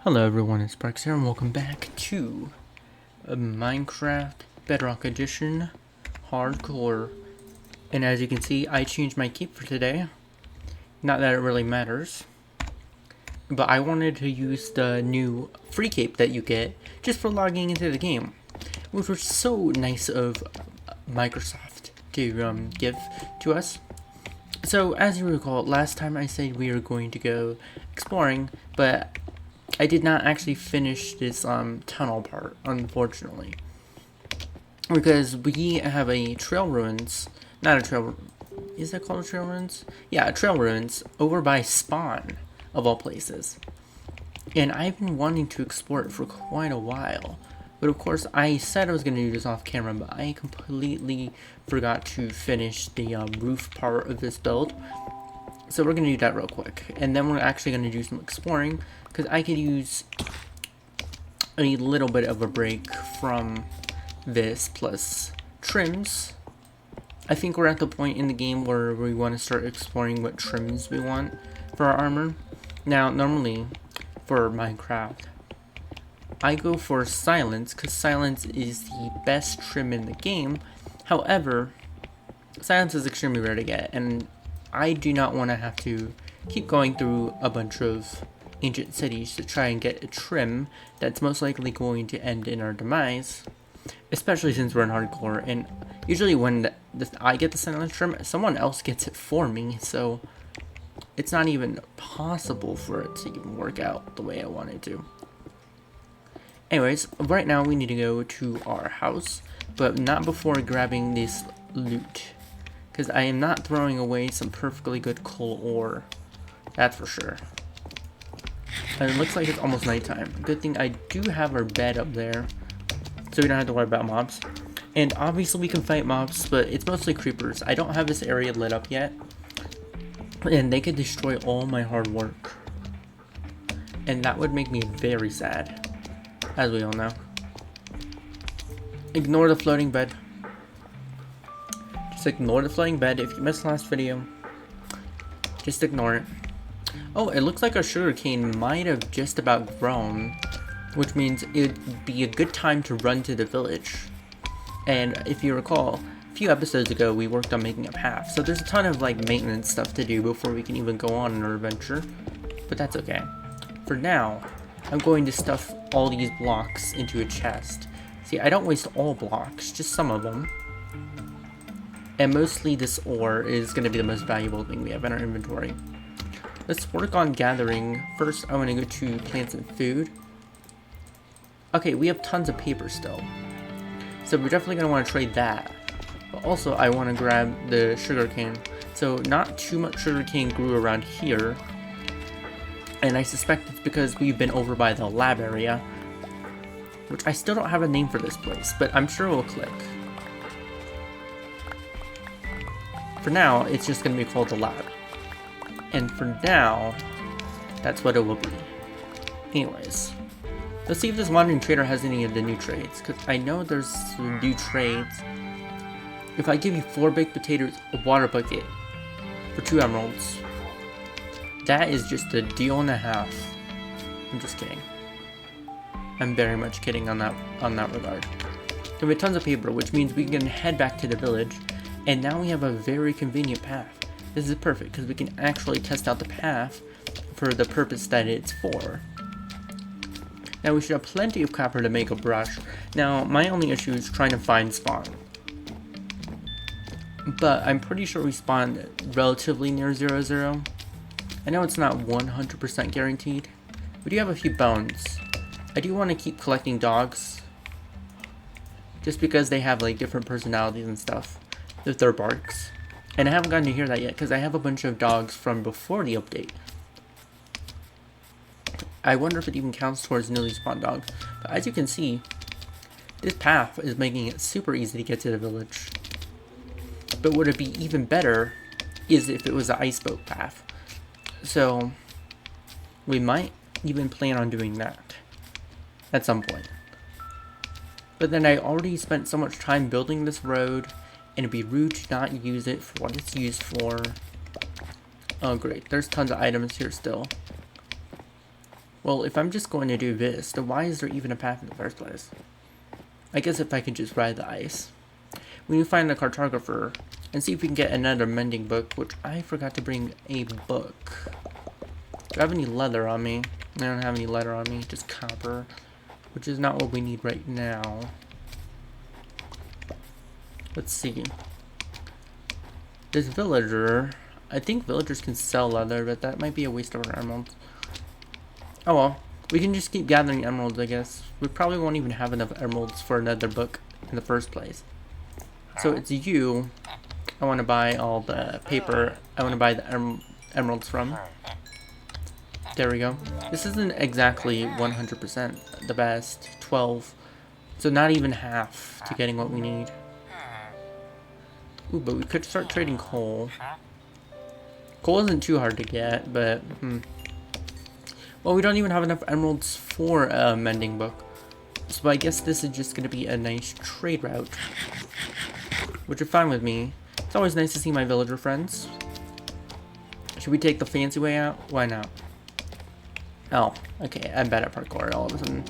Hello everyone, it's Brex here and welcome back to Minecraft Bedrock Edition Hardcore. And as you can see, I changed my cape for today. Not that it really matters, but I wanted to use the new free cape that you get just for logging into the game, which was so nice of Microsoft to give to us. So as you recall, last time I said we were going to go exploring, but I did not actually finish this tunnel part, unfortunately, because we have a trail ruins, not a trail, is that called a trail ruins? Yeah, a trail ruins over by spawn, of all places, and I've been wanting to explore it for quite a while, but of course I said I was going to do this off camera, but I completely forgot to finish the roof part of this build. So we're going to do that real quick, and then we're actually going to do some exploring, because I could use a little bit of a break from this, plus trims. I think we're at the point in the game where we want to start exploring what trims we want for our armor. Now, normally, for Minecraft, I go for silence, because silence is the best trim in the game. However, silence is extremely rare to get, and I do not want to have to keep going through a bunch of ancient cities to try and get a trim that's most likely going to end in our demise, especially since we're in hardcore, and usually when I get the silence trim, someone else gets it for me, so it's not even possible for it to even work out the way I want it to. Anyways, right now we need to go to our house, but not before grabbing this loot, because I am not throwing away some perfectly good coal ore, that's for sure. And it looks like it's almost nighttime. Good thing I do have our bed up there, so we don't have to worry about mobs. And obviously we can fight mobs, but it's mostly creepers. I don't have this area lit up yet, and they could destroy all my hard work. And that would make me very sad, as we all know. Ignore the floating bed. Just ignore the floating bed. If you missed the last video, just ignore it. Oh, it looks like our sugarcane might have just about grown, which means it would be a good time to run to the village. And if you recall, a few episodes ago we worked on making a path, so there's a ton of like maintenance stuff to do before we can even go on our adventure, but that's okay. For now, I'm going to stuff all these blocks into a chest. See, I don't waste all blocks, just some of them. And mostly this ore is going to be the most valuable thing we have in our inventory. Let's work on gathering. First, I want to go to plants and food. Okay, we have tons of paper still, so we're definitely going to want to trade that. But also, I want to grab the sugarcane. So not too much sugarcane grew around here, and I suspect it's because we've been over by the lab area, which I still don't have a name for this place, but I'm sure it will click. For now, it's just going to be called the lab. And for now, that's what it will be. Anyways, let's see if this wandering trader has any of the new trades, because I know there's some new trades. If I give you 4 baked potatoes, a water bucket for 2 emeralds, that is just a deal and a half. I'm just kidding. I'm very much kidding on that regard. So we have tons of paper, which means we can head back to the village, and now we have a very convenient path. This is perfect because we can actually test out the path for the purpose that it's for. Now we should have plenty of copper to make a brush. Now my only issue is trying to find spawn, but I'm pretty sure we spawned relatively near 0-0. I know it's not 100% guaranteed. We do have a few bones. I do want to keep collecting dogs, just because they have like different personalities and stuff with their barks. And I haven't gotten to hear that yet, because I have a bunch of dogs from before the update. I wonder if it even counts towards newly spawned dogs. But as you can see, this path is making it super easy to get to the village. But what would be even better is if it was an ice boat path. So, we might even plan on doing that at some point. But then I already spent so much time building this road, and it'd be rude to not use it for what it's used for. Oh great, there's tons of items here still. Well, if I'm just going to do this, then why is there even a path in the first place? I guess if I could just ride the ice. We need to find the cartographer and see if we can get another mending book, which I forgot to bring a book. Do I have any leather on me? I don't have any leather on me, just copper, which is not what we need right now. Let's see. This villager, I think villagers can sell leather, but that might be a waste of our emeralds. Oh well, we can just keep gathering emeralds, I guess. We probably won't even have enough emeralds for another book in the first place. So it's you I want to buy all the paper. I want to buy the emeralds from. There we go. This isn't exactly 100% the best. 12. So not even half to getting what we need. Ooh, but we could start trading coal. Coal isn't too hard to get, but... Well, we don't even have enough emeralds for a mending book. So I guess this is just going to be a nice trade route. Which is fine with me. It's always nice to see my villager friends. Should we take the fancy way out? Why not? Oh, okay, I'm bad at parkour all of a sudden.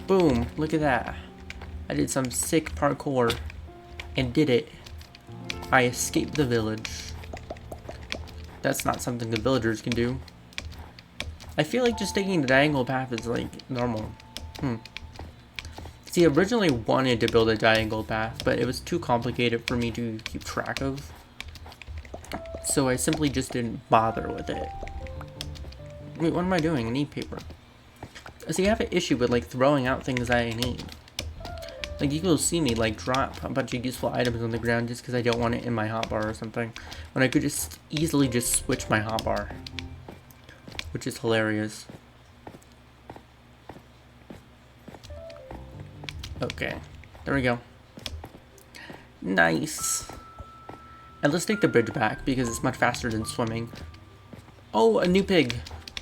Boom, look at that. I did some sick parkour and did it. I escaped the village. That's not something the villagers can do. I feel like just taking the diagonal path is like normal. See, I originally wanted to build a diagonal path, but it was too complicated for me to keep track of. So I simply just didn't bother with it. Wait, what am I doing? I need paper. See, I have an issue with like throwing out things I need. Like, you will see me like drop a bunch of useful items on the ground just because I don't want it in my hotbar or something, when I could just easily just switch my hotbar, which is hilarious. Okay, there we go. Nice. And let's take the bridge back because it's much faster than swimming. Oh, a new pig.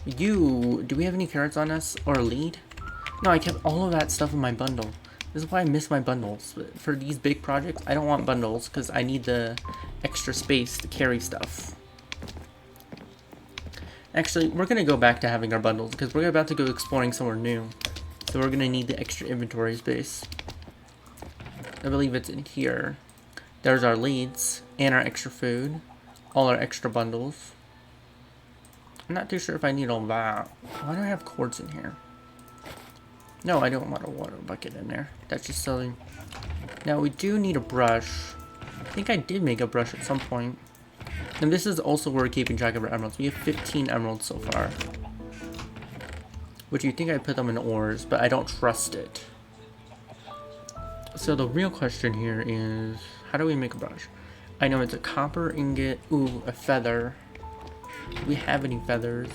Do we have any carrots on us or a lead? No, I kept all of that stuff in my bundle. This is why I miss my bundles. For these big projects, I don't want bundles because I need the extra space to carry stuff. Actually, we're going to go back to having our bundles because we're about to go exploring somewhere new. So we're going to need the extra inventory space. I believe it's in here. There's our leads and our extra food. All our extra bundles. I'm not too sure if I need all that. Why do I have quartz in here? No, I don't want a water bucket in there. That's just silly. Now, we do need a brush. I think I did make a brush at some point. And this is also where we're keeping track of our emeralds. We have 15 emeralds so far. Which you think I put them in ores, but I don't trust it. So the real question here is, how do we make a brush? I know it's a copper ingot. Ooh, a feather. Do we have any feathers?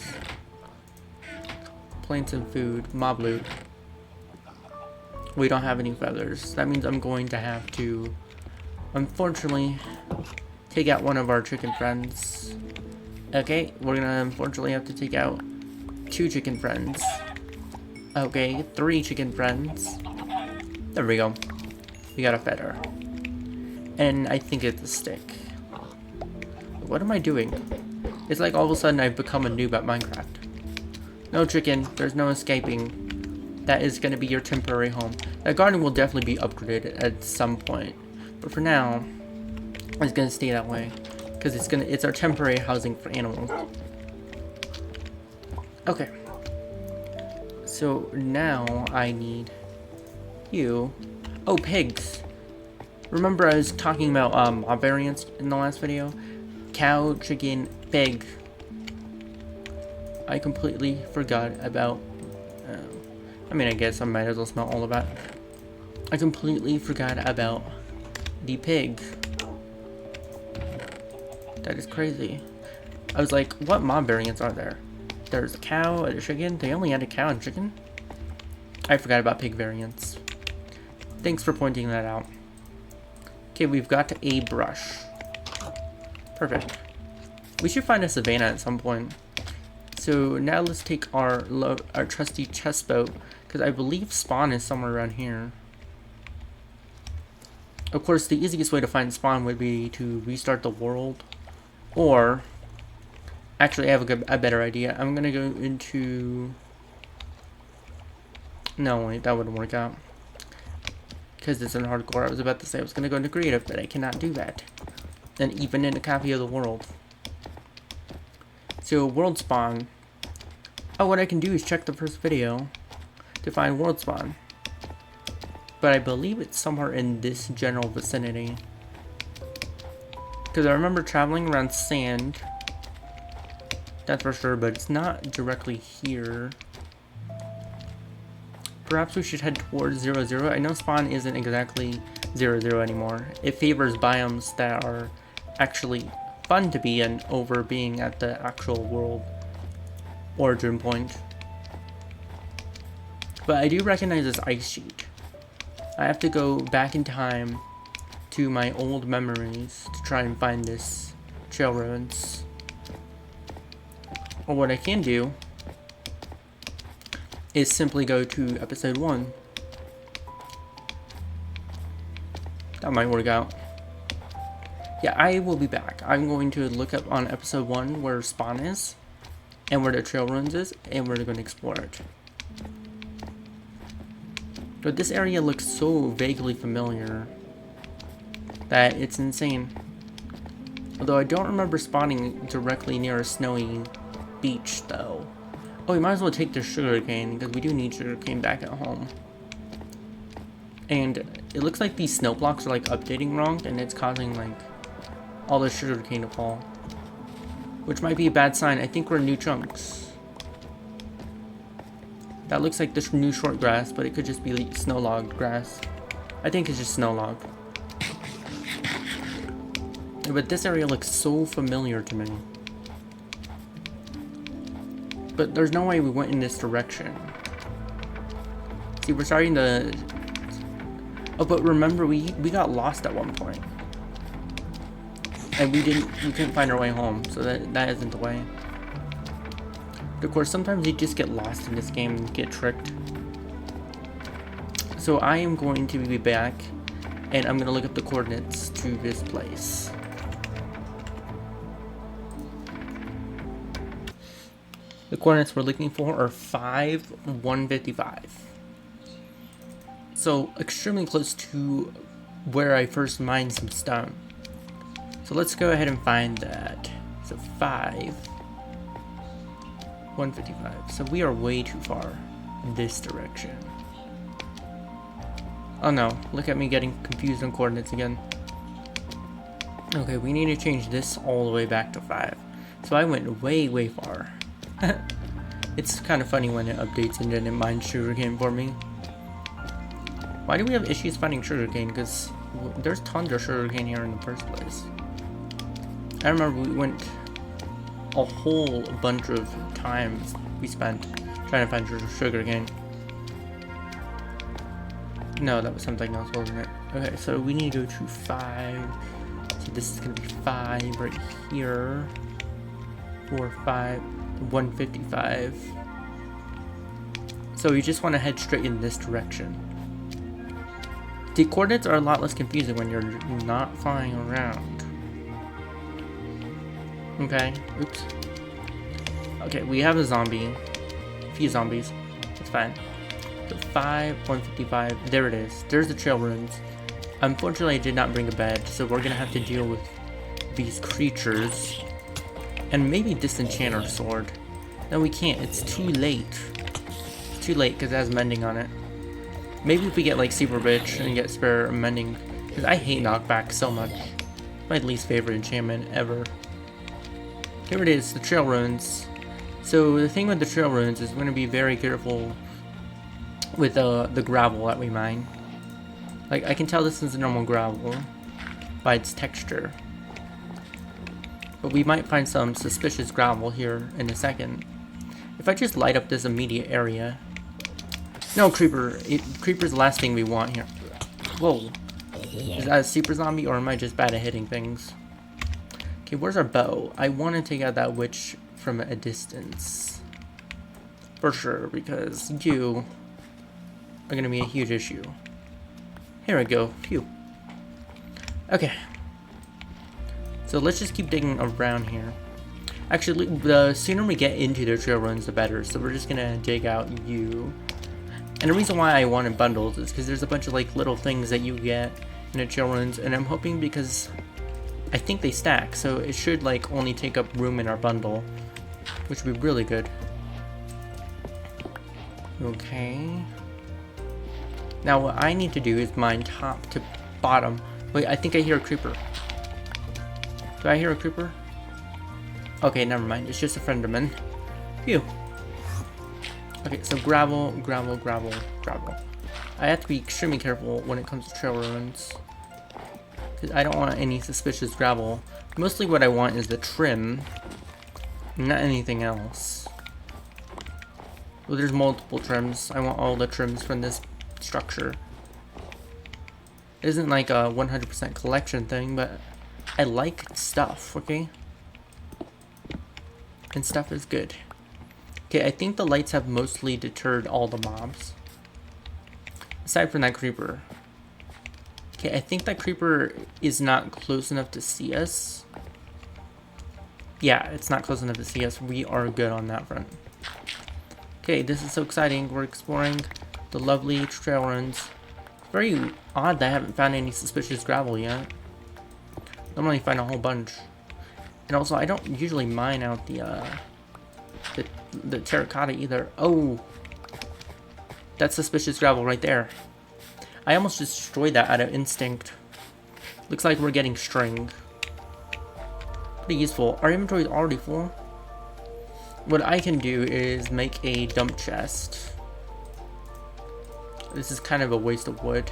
Plants and food. Mob loot. We don't have any feathers. That means I'm going to have to, unfortunately, take out one of our chicken friends. Okay, we're gonna unfortunately have to take out 2 chicken friends. Okay, 3 chicken friends. There we go. We got a feather. And I think it's a stick. What am I doing? It's like all of a sudden I've become a noob at Minecraft. No chicken, there's no escaping. That is going to be your temporary home. That garden will definitely be upgraded at some point. But for now, it's going to stay that way. Because it's our temporary housing for animals. Okay. So now I need you. Oh, pigs. Remember I was talking about mob variants in the last video? Cow, chicken, pig. I completely forgot about... I mean, I guess I might as well smell all of that. I completely forgot about the pig. That is crazy. I was like, what mob variants are there? There's a cow and a chicken. They only had a cow and chicken? I forgot about pig variants. Thanks for pointing that out. Okay, we've got a brush. Perfect. We should find a savannah at some point. So now let's take our trusty chest boat, because I believe spawn is somewhere around here. Of course, the easiest way to find spawn would be to restart the world. Or, actually I have a better idea. I'm going to go into No, wait, that wouldn't work out. Because it's in hardcore. I was about to say I was going to go into creative, but I cannot do that. And even in a copy of the world. So, world spawn. Oh, what I can do is check the first video to find world spawn. But I believe it's somewhere in this general vicinity. Because I remember traveling around sand. That's for sure, but it's not directly here. Perhaps we should head towards 0-0. I know spawn isn't exactly 0-0 anymore. It favors biomes that are actually fun to be in over being at the actual world origin point. But I do recognize this ice sheet. I have to go back in time to my old memories to try and find this trail ruins. Or what I can do is simply go to episode 1. That might work out. Yeah, I will be back. I'm going to look up on episode 1 where spawn is, and where the trail ruins is, and we're going to explore it. But this area looks so vaguely familiar that it's insane. Although I don't remember spawning directly near a snowy beach, though. Oh, we might as well take the sugarcane, because we do need sugarcane back at home. And it looks like these snow blocks are like updating wrong, and it's causing like all the sugarcane to fall. Which might be a bad sign. I think we're in new chunks. That looks like this new short grass, but it could just be like snow logged grass. I think it's just snow logged. But this area looks so familiar to me. But there's no way we went in this direction. See, we're starting to... Oh, but remember, we got lost at one point. And we couldn't find our way home, so that isn't the way. But of course, sometimes you just get lost in this game and get tricked. So I am going to be back, and I'm going to look up the coordinates to this place. The coordinates we're looking for are 5,155. So extremely close to where I first mined some stone. So let's go ahead and find that. So 5,155. So we are way too far in this direction. Oh no, look at me getting confused on coordinates again. Okay, we need to change this all the way back to 5. So I went way far. It's kind of funny when it updates and then it mines sugarcane for me. Why do we have issues finding sugarcane? Because there's tons of sugarcane here in the first place. I remember we went a whole bunch of times we spent trying to find sugarcane. No, that was something else, wasn't it? Okay, so we need to go to 5. So this is going to be 5 right here. 4, 5. 155. So you just want to head straight in this direction. The coordinates are a lot less confusing when you're not flying around. Okay, oops. Okay, we have a zombie. A few zombies. It's fine. So 5,155. There it is. There's the trail ruins. Unfortunately, I did not bring a bed, so we're gonna have to deal with these creatures. And maybe disenchant our sword. No, we can't. It's too late. It's too late because it has mending on it. Maybe if we get like super bitch and get spare mending, because I hate knockback so much. My least favorite enchantment ever. Here it is, the trail ruins. So the thing with the trail ruins is we're gonna be very careful with the gravel that we mine. Like I can tell this is a normal gravel by its texture. But we might find some suspicious gravel here in a second. If I just light up this immediate area. No, creeper. Creeper's the last thing we want here. Whoa. Is that a super zombie or am I just bad at hitting things? Okay, where's our bow? I want to take out that witch from a distance. For sure, because you are going to be a huge issue. Here we go. Phew. Okay. So let's just keep digging around here. Actually, the sooner we get into the trail runs, the better. So we're just gonna dig out you. And the reason why I wanted bundles is because there's a bunch of like little things that you get in the children's, and I'm hoping because I think they stack, so it should like only take up room in our bundle, which would be really good. Okay. Now what I need to do is mine top to bottom. Wait, I think I hear a creeper. Do I hear a creeper? Okay, never mind. It's just a Frenderman. Phew. Okay, so gravel, gravel, gravel, gravel. I have to be extremely careful when it comes to trail ruins, because I don't want any suspicious gravel. Mostly what I want is the trim, not anything else. Well, there's multiple trims. I want all the trims from this structure. It isn't like a 100% collection thing, but I like stuff, okay? And stuff is good. Okay, I think the lights have mostly deterred all the mobs. Aside from that creeper. Okay, I think that creeper is not close enough to see us. Yeah, it's not close enough to see us. We are good on that front. Okay, this is so exciting. We're exploring the lovely trail runs. It's very odd that I haven't found any suspicious gravel yet. Normally find a whole bunch. And also, I don't usually mine out the terracotta either. Oh, that's suspicious gravel right there. I almost destroyed that out of instinct. Looks like we're getting string. Pretty useful. Our inventory is already full. What I can do is make a dump chest. This is kind of a waste of wood.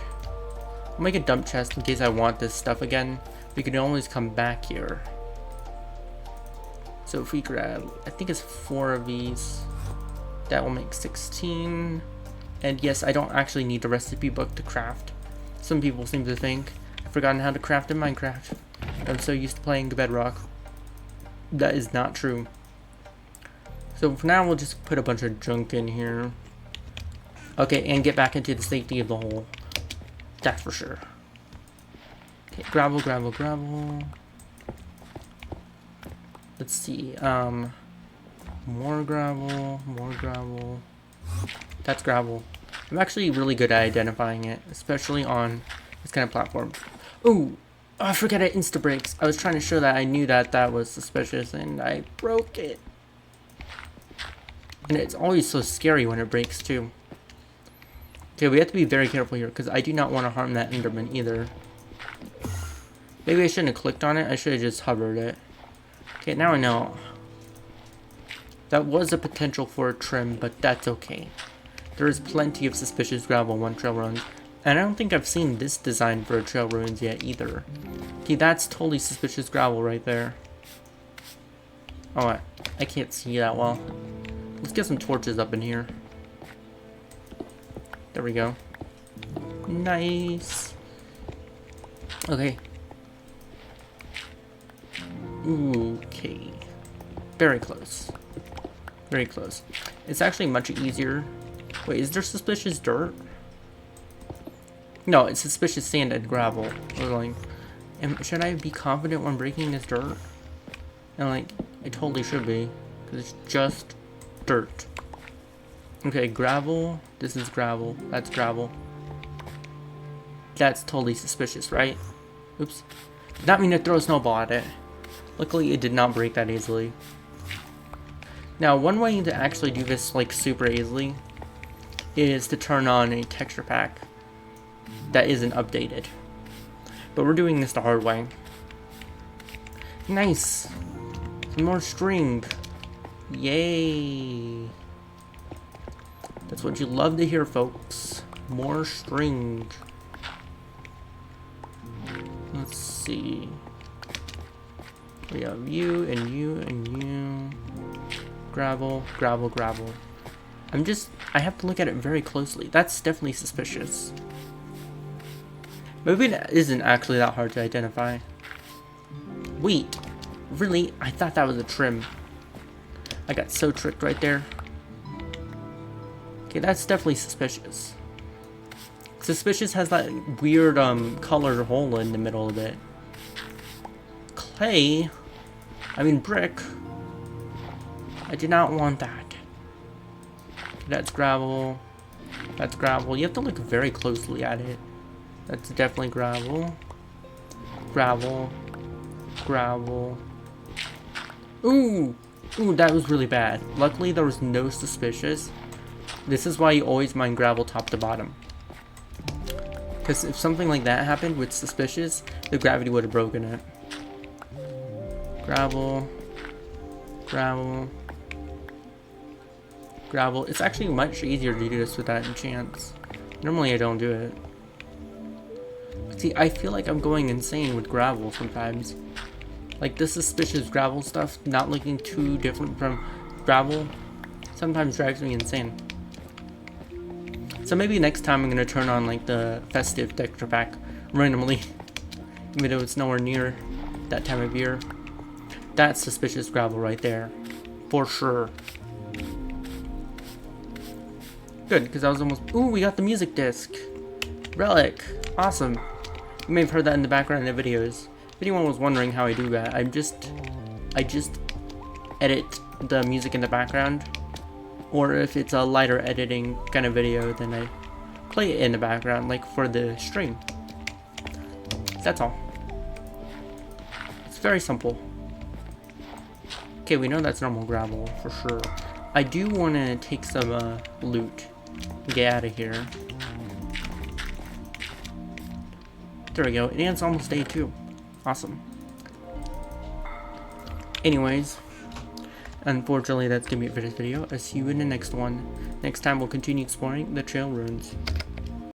I'll make a dump chest in case I want this stuff again. We can always come back here. So if we grab, I think it's 4 of these, that will make 16. And yes, I don't actually need the recipe book to craft. Some people seem to think I've forgotten how to craft in Minecraft. I'm so used to playing bedrock. That is not true. So for now, we'll just put a bunch of junk in here. Okay, and get back into the safety of the hole. That's for sure. Okay, gravel, gravel, gravel. Let's see, more gravel, more gravel. That's gravel. I'm actually really good at identifying it, especially on this kind of platform. Ooh, I forgot it insta breaks. I was trying to show that I knew that that was suspicious and I broke it. And it's always so scary when it breaks too. Okay, we have to be very careful here because I do not want to harm that Enderman either. Maybe I shouldn't have clicked on it. I should have just hovered it. Okay, now I know. That was a potential for a trim, but that's okay. There is plenty of suspicious gravel on trail ruins, and I don't think I've seen this design for a trail ruins yet either. Okay, that's totally suspicious gravel right there. Oh, I can't see that well. Let's get some torches up in here. There we go. Nice. Okay. Okay. Very close. Very close. It's actually much easier. Wait, is there suspicious dirt? No, it's suspicious sand and gravel. Like, should I be confident when breaking this dirt? And like, I totally should be. Because it's just dirt. Okay, gravel. This is gravel. That's gravel. That's totally suspicious, right? Oops. Did not mean to throw a snowball at it. Luckily, it did not break that easily. Now, one way to actually do this like super easily is to turn on a texture pack that isn't updated. But we're doing this the hard way. Nice! Some more string. Yay! That's what you love to hear, folks. More string. Let's see. We have you and you and you. Gravel, gravel, gravel. I have to look at it very closely. That's definitely suspicious. Maybe it isn't actually that hard to identify. Wait, really? I thought that was a trim. I got so tricked right there. Okay, that's definitely suspicious. Suspicious has that weird colored hole in the middle of it. Clay? I mean brick. I did not want that. That's gravel. That's gravel. You have to look very closely at it. That's definitely gravel. Gravel. Gravel. Ooh! Ooh, that was really bad. Luckily, there was no suspicious. This is why you always mine gravel top to bottom. Because if something like that happened with suspicious, the gravity would have broken it. Gravel. Gravel. Gravel. It's actually much easier to do this without enchants. Normally I don't do it. See, I feel like I'm going insane with gravel sometimes. Like this suspicious gravel stuff, not looking too different from gravel, sometimes drives me insane. So maybe next time I'm gonna turn on like the festive texture pack randomly, even though it's nowhere near that time of year. That's suspicious gravel right there, for sure. Good, because I was almost. Ooh, we got the music disc, relic, awesome. You may have heard that in the background in the videos. If anyone was wondering how I do that, I just edit the music in the background. Or if it's a lighter editing kind of video, then I play it in the background, like for the stream. That's all. It's very simple. Okay, we know that's normal gravel, for sure. I do want to take some loot and get out of here. There we go, and it's almost day 2. Awesome. Anyways, unfortunately that's gonna be it for this video. I'll see you in the next one. Next time we'll continue exploring the trail ruins.